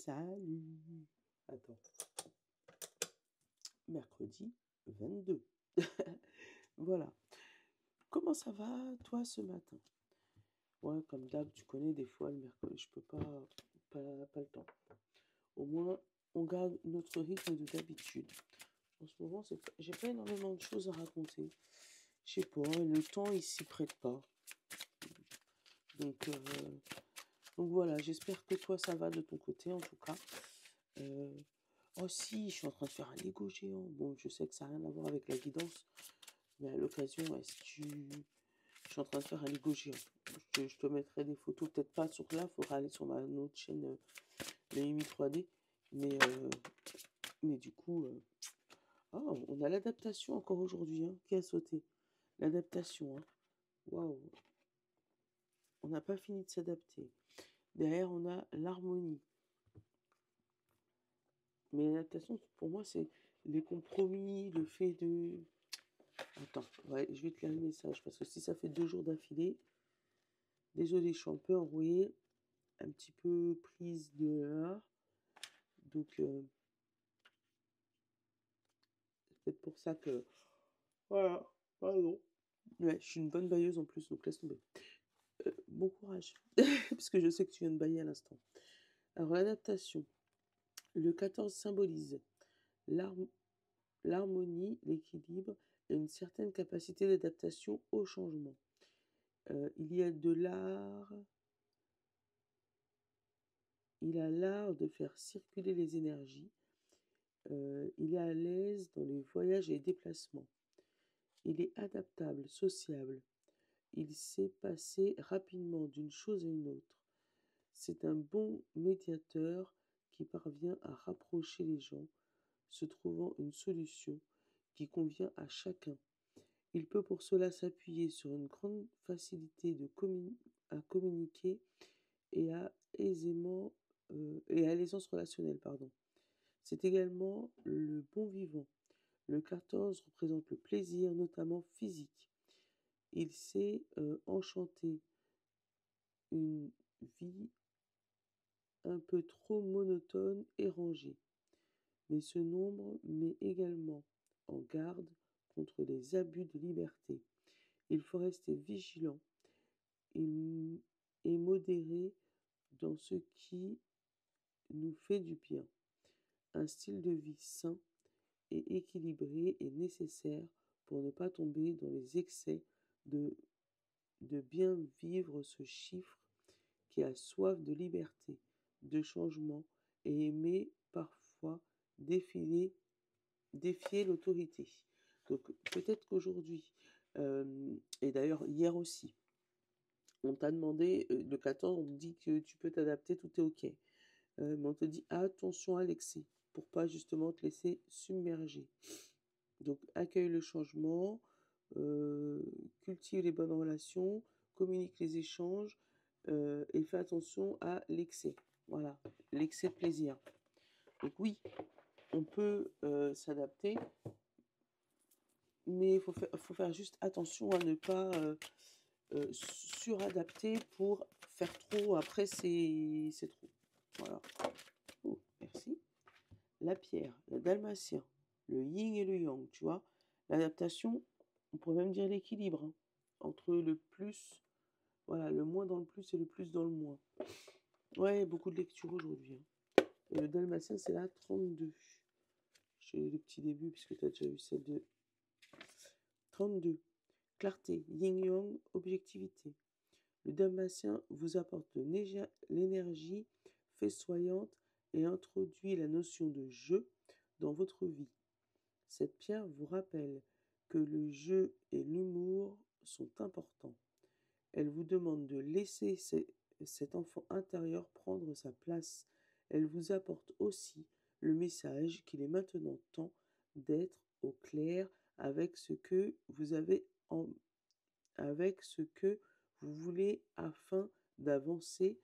Salut. Attends. Mercredi 22. Voilà. Comment ça va, toi, ce matin? Ouais, comme d'hab, tu connais, des fois, le mercredi, je peux pas le temps. Au moins, on garde notre rythme de d'habitude. En ce moment, j'ai pas énormément de choses à raconter. Je sais pas, le temps, il s'y prête pas. Donc, voilà, j'espère que toi, ça va de ton côté, en tout cas. Oh si, je suis en train de faire un Lego géant. Bon, je sais que ça n'a rien à voir avec la guidance, mais à l'occasion, je suis en train de faire un Lego géant. Je te mettrai des photos, peut-être pas sur là, il faudra aller sur ma autre chaîne, les Mimi 3D. Mais du coup, oh, on a l'adaptation encore aujourd'hui, hein, qui a sauté. L'adaptation, hein. Waouh. On n'a pas fini de s'adapter. Derrière, on a l'harmonie. Mais l'adaptation, pour moi, c'est les compromis, le fait de... Attends, ouais, je vais te lire le message, parce que si ça fait 2 jours d'affilée, désolé, je suis un peu enrouée, un petit peu prise de là. Donc, c'est peut-être pour ça que... Voilà, pardon. Ouais, je suis une bonne bailleuse en plus, donc laisse tomber. Bon courage, parce que je sais que tu viens de bailler à l'instant. Alors, l'adaptation. Le 14 symbolise l'harmonie, l'équilibre et une certaine capacité d'adaptation au changement. Il y a de l'art... Il a l'art de faire circuler les énergies. Il est à l'aise dans les voyages et les déplacements. Il est adaptable, sociable. Il sait passer rapidement d'une chose à une autre. C'est un bon médiateur qui parvient à rapprocher les gens, se trouvant une solution qui convient à chacun. Il peut pour cela s'appuyer sur une grande facilité à communiquer et à l'aisance relationnelle, pardon. C'est également le bon vivant. Le 14 représente le plaisir, notamment physique. Il sait enchanter une vie un peu trop monotone et rangée. Mais ce nombre met également en garde contre les abus de liberté. Il faut rester vigilant et modéré dans ce qui nous fait du bien. Un style de vie sain et équilibré est nécessaire pour ne pas tomber dans les excès de bien vivre ce chiffre qui a soif de liberté, de changement et aimer parfois défier l'autorité. Donc peut-être qu'aujourd'hui, et d'ailleurs hier aussi, on t'a demandé, le 14, on te dit que tu peux t'adapter, tout est OK. Mais on te dit attention à l'excès, pour pas justement te laisser submerger. Donc accueille le changement, cultive les bonnes relations, communique les échanges et fais attention à l'excès. Voilà, l'excès de plaisir. Donc oui, on peut s'adapter, mais il faut faire juste attention à ne pas suradapter pour faire trop. Après, c'est trop. Voilà. Oh, merci. La pierre, le dalmatien, le yin et le yang, tu vois. L'adaptation, on pourrait même dire l'équilibre, hein, entre le plus, voilà, le moins dans le plus et le plus dans le moins. Ouais, beaucoup de lecture aujourd'hui, hein. Et le dalmatien, c'est la 32. J'ai le petit début, puisque tu as déjà eu celle de 32. Clarté, yin-yang, objectivité. Le dalmatien vous apporte l'énergie festoyante et introduit la notion de jeu dans votre vie. Cette pierre vous rappelle que le jeu et l'humour sont importants. Elle vous demande de laisser cet enfant intérieur prendre sa place. Elle vous apporte aussi le message qu'il est maintenant temps d'être au clair avec ce que vous avez avec ce que vous voulez afin d'avancer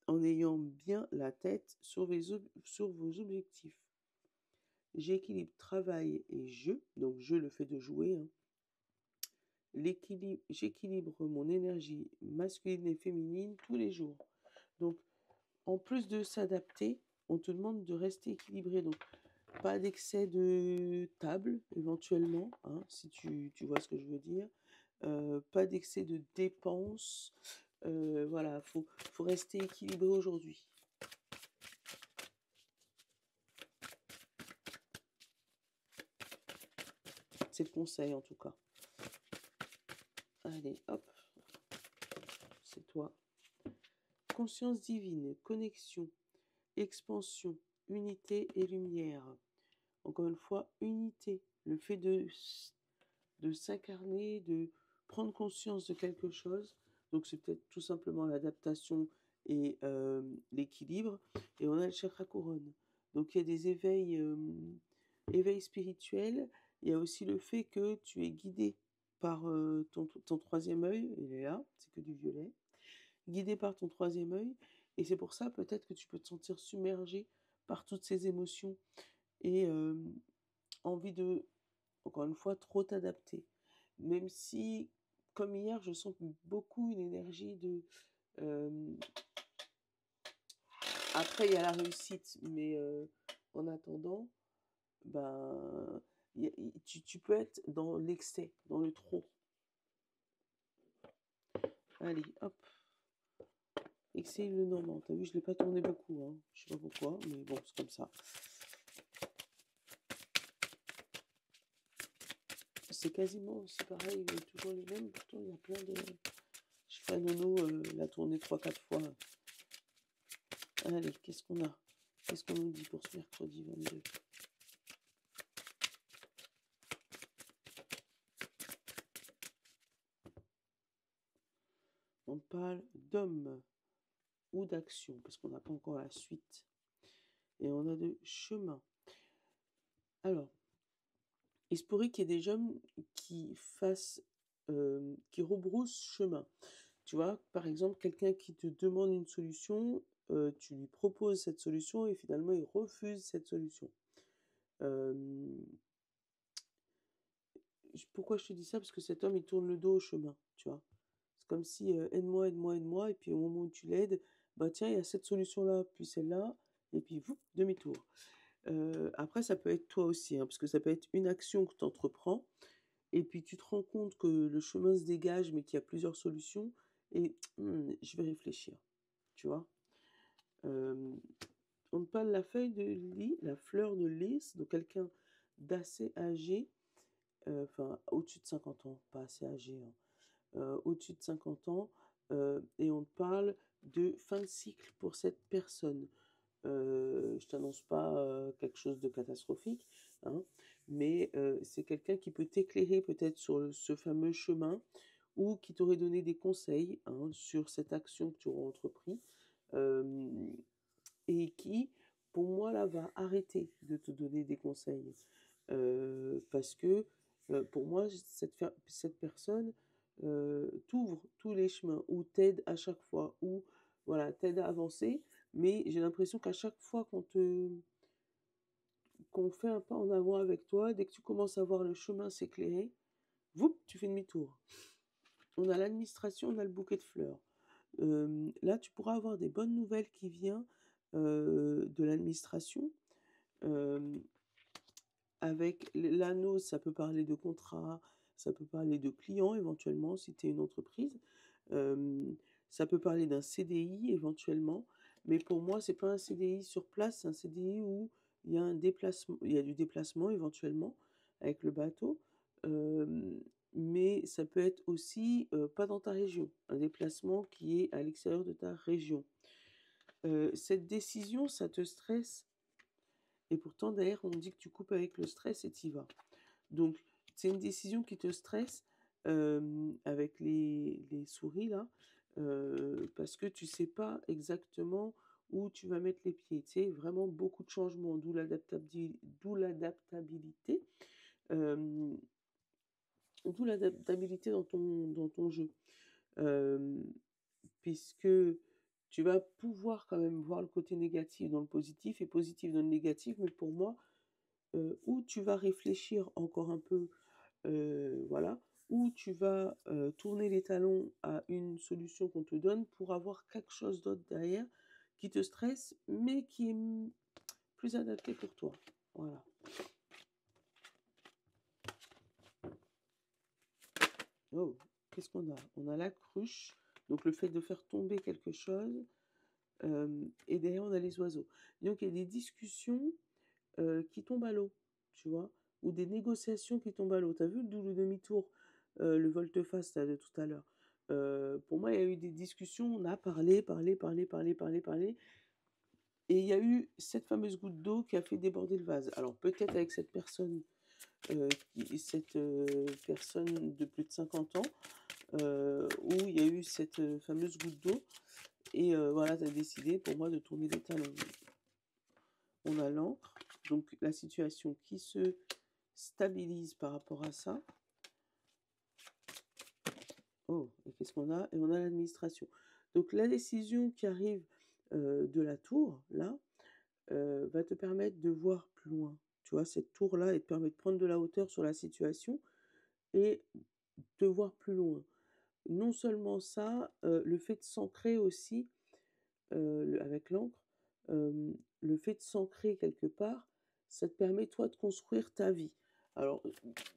en ayant bien la tête sur vos objectifs. J'équilibre travail et jeu, donc jeu le fait de jouer, hein. J'équilibre mon énergie masculine et féminine tous les jours. Donc, en plus de s'adapter, on te demande de rester équilibré. Donc, pas d'excès de table, éventuellement, hein, si tu vois ce que je veux dire. Pas d'excès de dépenses. Voilà, faut rester équilibré aujourd'hui. C'est le conseil, en tout cas. Allez, hop, c'est toi. Conscience divine, connexion, expansion, unité et lumière. Encore une fois, unité. Le fait de s'incarner, de prendre conscience de quelque chose. Donc, c'est peut-être tout simplement l'adaptation et l'équilibre. Et on a le chakra couronne. Donc, il y a des éveils spirituels. Il y a aussi le fait que tu es guidé par ton troisième œil. Il est là, c'est que du violet. Guidé par ton troisième œil. Et c'est pour ça peut-être que tu peux te sentir submergé par toutes ces émotions et envie de, encore une fois, trop t'adapter. Même si, comme hier, je sens beaucoup une énergie de... après, il y a la réussite, mais en attendant, ben, tu peux être dans l'excès, dans le trop. Allez, hop. Excès le normand. T'as vu, je ne l'ai pas tourné beaucoup. Hein. Je sais pas pourquoi, mais bon, c'est comme ça. C'est quasiment aussi pareil, toujours les mêmes. Pourtant, il y a plein de... Je ferai nono la tourner 3-4 fois. Allez, qu'est-ce qu'on a? Qu'est-ce qu'on nous dit pour ce mercredi 22? On parle d'homme ou d'action, parce qu'on n'a pas encore la suite. Et on a de chemin. Alors, il se pourrait qu'il y ait des hommes qui fassent, qui rebroussent chemin. Tu vois, par exemple, quelqu'un qui te demande une solution, tu lui proposes cette solution et finalement il refuse cette solution. Pourquoi je te dis ça? Parce que cet homme, il tourne le dos au chemin, tu vois. C'est comme si aide-moi, aide-moi, aide-moi, et puis au moment où tu l'aides, bah tiens, il y a cette solution-là, puis celle-là, et puis vous, demi-tour. Après, ça peut être toi aussi, hein, parce que ça peut être une action que tu entreprends, et puis tu te rends compte que le chemin se dégage, mais qu'il y a plusieurs solutions, et je vais réfléchir, tu vois. On parle de la feuille de lis, la fleur de lys, de quelqu'un d'assez âgé, enfin au-dessus de 50 ans, pas assez âgé, hein, au-dessus de 50 ans, et on parle de fin de cycle pour cette personne. Je t'annonce pas quelque chose de catastrophique, hein, mais c'est quelqu'un qui peut t'éclairer peut-être sur ce fameux chemin ou qui t'aurait donné des conseils, hein, sur cette action que tu auras entrepris et qui, pour moi, là, va arrêter de te donner des conseils parce que pour moi, cette personne t'ouvre tous les chemins ou t'aide à chaque fois ou voilà, t'aide à avancer, mais j'ai l'impression qu'à chaque fois qu'on fait un pas en avant avec toi, dès que tu commences à voir le chemin s'éclairer, tu fais demi-tour. On a l'administration, on a le bouquet de fleurs. Là, tu pourras avoir des bonnes nouvelles qui viennent de l'administration. Avec l'anneau, ça peut parler de contrat, ça peut parler de clients éventuellement si tu es une entreprise. Ça peut parler d'un CDI éventuellement, mais pour moi, c'est pas un CDI sur place, c'est un CDI où il y a un déplacement, il y a du déplacement éventuellement avec le bateau, mais ça peut être aussi pas dans ta région, un déplacement qui est à l'extérieur de ta région. Cette décision, ça te stresse, et pourtant derrière, on dit que tu coupes avec le stress et t'y vas. Donc, c'est une décision qui te stresse avec les souris là, parce que tu sais pas exactement où tu vas mettre les pieds. Tu sais, vraiment beaucoup de changements, d'où l'adaptabilité, euh, d'où l'adaptabilité dans ton jeu. Puisque tu vas pouvoir quand même voir le côté négatif dans le positif et positif dans le négatif, mais pour moi, où tu vas réfléchir encore un peu, voilà, ou tu vas tourner les talons à une solution qu'on te donne pour avoir quelque chose d'autre derrière qui te stresse, mais qui est plus adapté pour toi. Voilà. Oh, qu'est-ce qu'on a? On a la cruche, donc le fait de faire tomber quelque chose, et derrière on a les oiseaux. Donc il y a des discussions qui tombent à l'eau, tu vois, ou des négociations qui tombent à l'eau. Tu as vu le double demi-tour, le volte-face là, de tout à l'heure? Pour moi, il y a eu des discussions, on a parlé, parlé, parlé, parlé, parlé, parlé, et il y a eu cette fameuse goutte d'eau qui a fait déborder le vase. Alors peut-être avec cette personne, personne de plus de 50 ans, où il y a eu cette fameuse goutte d'eau, et voilà, tu as décidé pour moi de tourner les talons. On a l'encre, donc la situation qui se stabilise par rapport à ça. Oh, et qu'est-ce qu'on a? Et on a l'administration. Donc la décision qui arrive de la tour, là, va te permettre de voir plus loin. Tu vois, cette tour-là, elle te permet de prendre de la hauteur sur la situation et de voir plus loin. Non seulement ça, le fait de s'ancrer aussi, avec l'encre, le fait de s'ancrer quelque part, ça te permet, toi, de construire ta vie. Alors,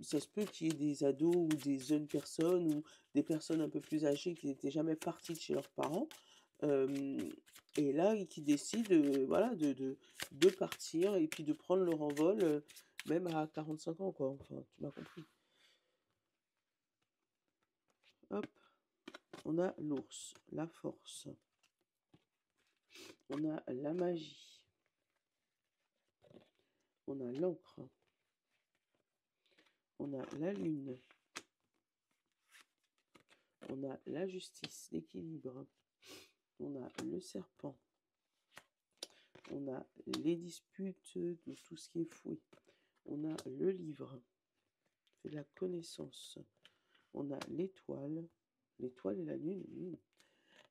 ça se peut qu'il y ait des ados ou des jeunes personnes ou des personnes un peu plus âgées qui n'étaient jamais parties de chez leurs parents, et là, qui décident, voilà, de partir et puis de prendre leur envol, même à 45 ans, quoi. Enfin, tu m'as compris. Hop, on a l'ours, la force. On a la magie. On a l'encre. On a la lune. On a la justice, l'équilibre. On a le serpent. On a les disputes de tout ce qui est fouet. On a le livre, c'est la connaissance. On a l'étoile et la lune.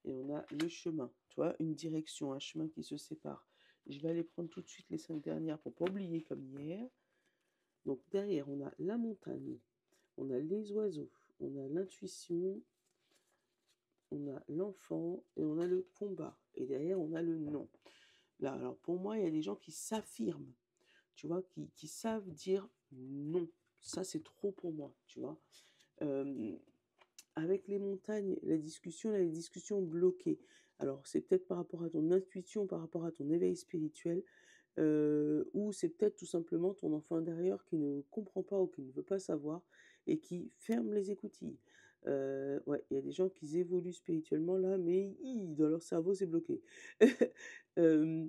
Et on a le chemin, tu vois, une direction, un chemin qui se sépare. Je vais aller prendre tout de suite les 5 dernières pour ne pas oublier comme hier. Donc derrière, on a la montagne, on a les oiseaux, on a l'intuition, on a l'enfant et on a le combat. Et derrière, on a le non. Là, alors pour moi, il y a des gens qui s'affirment, tu vois, qui savent dire non. Ça, c'est trop pour moi, tu vois. Avec les montagnes, la discussion, les discussions bloquées. Alors, c'est peut-être par rapport à ton intuition, par rapport à ton éveil spirituel, ou c'est peut-être tout simplement ton enfant intérieur qui ne comprend pas ou qui ne veut pas savoir et qui ferme les écoutilles. Ouais, il y a des gens qui évoluent spirituellement là, mais dans leur cerveau, c'est bloqué. Euh,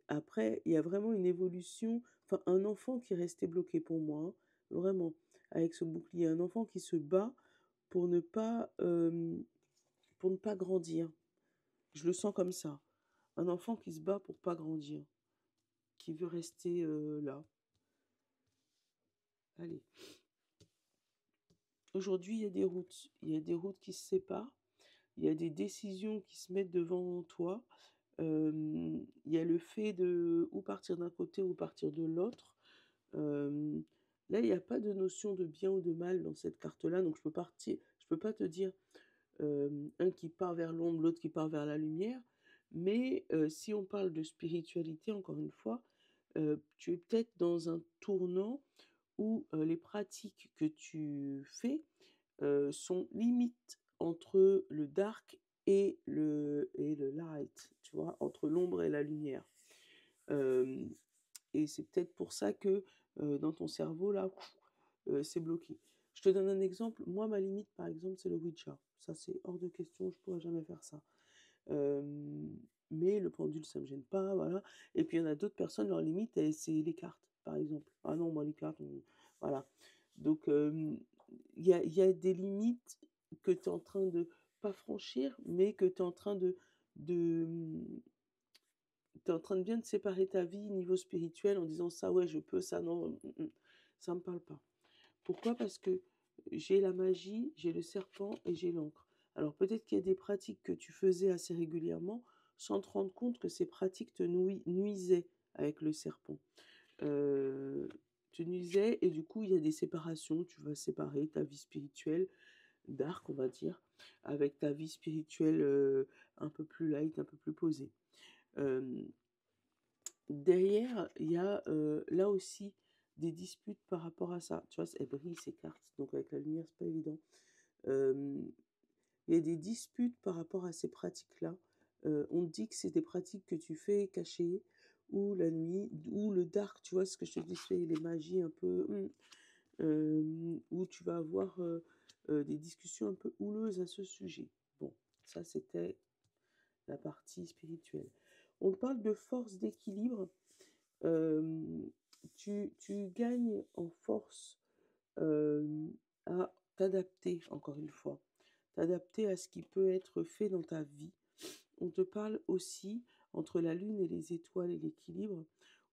Après, il y a vraiment une évolution, enfin, un enfant qui est resté bloqué pour moi, hein, vraiment, avec ce bouclier, un enfant qui se bat pour ne pas grandir. Je le sens comme ça. Un enfant qui se bat pour pas grandir, qui veut rester là. Allez. Aujourd'hui, il y a des routes. Il y a des routes qui se séparent. Il y a des décisions qui se mettent devant toi. Il y a le fait de ou partir d'un côté ou partir de l'autre. Là, il n'y a pas de notion de bien ou de mal dans cette carte-là. Donc, je peux pas te dire un qui part vers l'ombre, l'autre qui part vers la lumière. Mais si on parle de spiritualité, encore une fois, tu es peut-être dans un tournant où les pratiques que tu fais sont limite entre le dark et le light, tu vois, entre l'ombre et la lumière. Euh, et c'est peut-être pour ça que dans ton cerveau, là, c'est bloqué. Je te donne un exemple. Moi, ma limite, par exemple, c'est le Ouija. Ça, c'est hors de question. Je ne pourrais jamais faire ça. Mais le pendule, ça ne me gêne pas. Voilà. Et puis, il y en a d'autres personnes, leur limite, c'est les cartes, par exemple. Ah non, moi, les cartes, voilà. Donc, il y a des limites que tu es en train de, pas franchir, mais que tu es en train de tu es en train de bien de séparer ta vie niveau spirituel en disant ça, ouais, je peux, ça, non, ça me parle pas. Pourquoi? Parce que j'ai la magie, j'ai le serpent et j'ai l'encre. Alors peut-être qu'il y a des pratiques que tu faisais assez régulièrement sans te rendre compte que ces pratiques te nuisaient avec le serpent. Te nuisaient et du coup il y a des séparations. Tu vas séparer ta vie spirituelle, dark on va dire, avec ta vie spirituelle un peu plus light, un peu plus posée. Derrière, il y a là aussi des disputes par rapport à ça. Tu vois, elle brille ces cartes, donc avec la lumière, c'est pas évident. Il y a des disputes par rapport à ces pratiques-là. On te dit que c'est des pratiques que tu fais cachées, ou la nuit, ou le dark, tu vois ce que je te dis, c'est les magies un peu, où tu vas avoir des discussions un peu houleuses à ce sujet. Bon, ça c'était la partie spirituelle. On parle de force d'équilibre. Tu gagnes en force à t'adapter, encore une fois. T'adapter à ce qui peut être fait dans ta vie. On te parle aussi entre la lune et les étoiles et l'équilibre,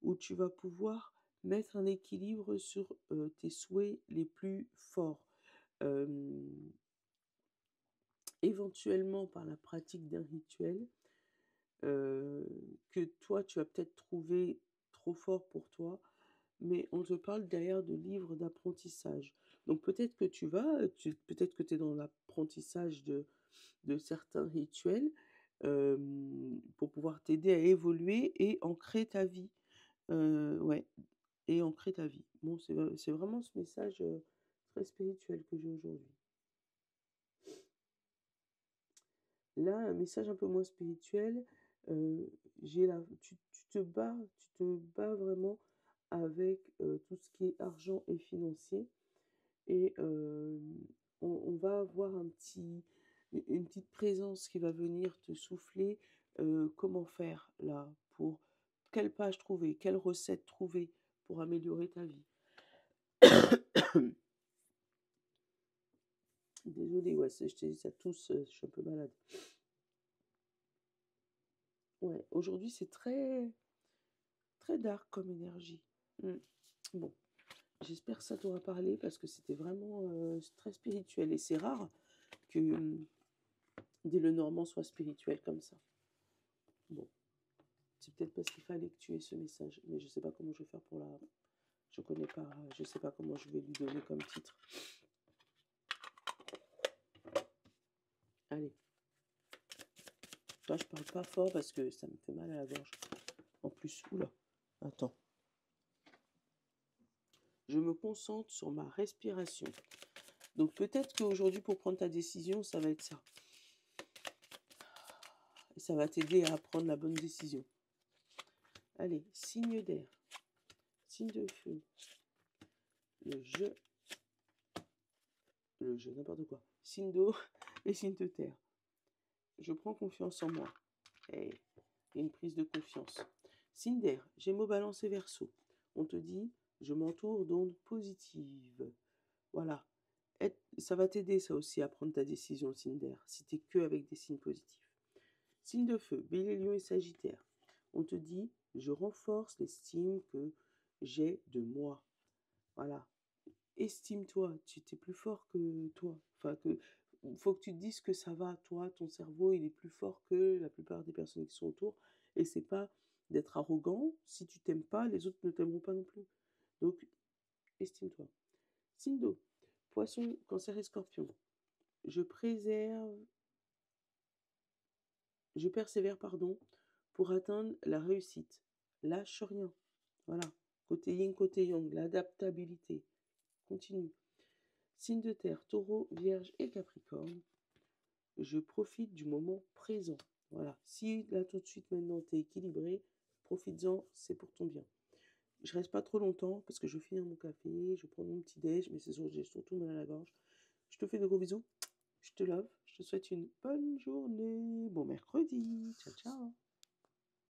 où tu vas pouvoir mettre un équilibre sur tes souhaits les plus forts. Éventuellement par la pratique d'un rituel que toi, tu vas peut-être trouver trop fort pour toi, mais on te parle derrière de livres d'apprentissage. Donc peut-être que peut-être que tu es dans l'apprentissage de certains rituels pour pouvoir t'aider à évoluer et ancrer ta vie. Ouais, et ancrer ta vie. Bon, c'est vraiment ce message très spirituel que j'ai aujourd'hui. Là, un message un peu moins spirituel, tu te bats vraiment avec tout ce qui est argent et financier. Et on va avoir une petite présence qui va venir te souffler comment faire là, pour quelle page trouver, quelle recette trouver pour améliorer ta vie. Désolée, ouais, je t'ai dit ça tous, je suis un peu malade. Ouais, aujourd'hui c'est très, très dark comme énergie. Bon, j'espère que ça t'aura parlé parce que c'était vraiment très spirituel et c'est rare que des Lenormand soit spirituel comme ça. Bon, c'est peut-être parce qu'il fallait que tu aies ce message, mais je sais pas comment je vais faire pour la... Je connais pas, je sais pas comment je vais lui donner comme titre. Allez. Toi, je parle pas fort parce que ça me fait mal à la gorge. En plus, oula, attends. Je me concentre sur ma respiration. Donc peut-être qu'aujourd'hui, pour prendre ta décision, ça va être ça. Et ça va t'aider à prendre la bonne décision. Allez, signe d'air, signe de feu, le jeu, n'importe quoi, signe d'eau et signe de terre. Je prends confiance en moi. Hey, il y a une prise de confiance. Signe d'air, Gémeaux, Balance et Verseau. On te dit, je m'entoure d'ondes positives. Voilà. Ça va t'aider, ça aussi, à prendre ta décision, signe d'air, si t'es que avec des signes positifs. Signe de feu, Bélier, Lion et Sagittaire. On te dit, je renforce l'estime que j'ai de moi. Voilà. Estime-toi, tu es plus fort que toi. Enfin, faut que tu te dises que ça va, toi, ton cerveau, il est plus fort que la plupart des personnes qui sont autour. Et c'est pas d'être arrogant. Si tu t'aimes pas, les autres ne t'aimeront pas non plus. Donc, estime-toi. Signe d'eau, Poisson, Cancer et Scorpion. Je persévère, pour atteindre la réussite. Lâche rien. Voilà. Côté yin, côté yang, l'adaptabilité. Continue. Signe de terre, Taureau, Vierge et Capricorne. Je profite du moment présent. Voilà. Si là tout de suite maintenant t'es équilibré, profites-en, c'est pour ton bien. Je reste pas trop longtemps parce que je vais finir mon café, je vais prendre mon petit déj, mais c'est sûr j'ai surtout mal à la gorge. Je te fais de gros bisous. Je te love. Je te souhaite une bonne journée. Bon mercredi. Ciao, ciao.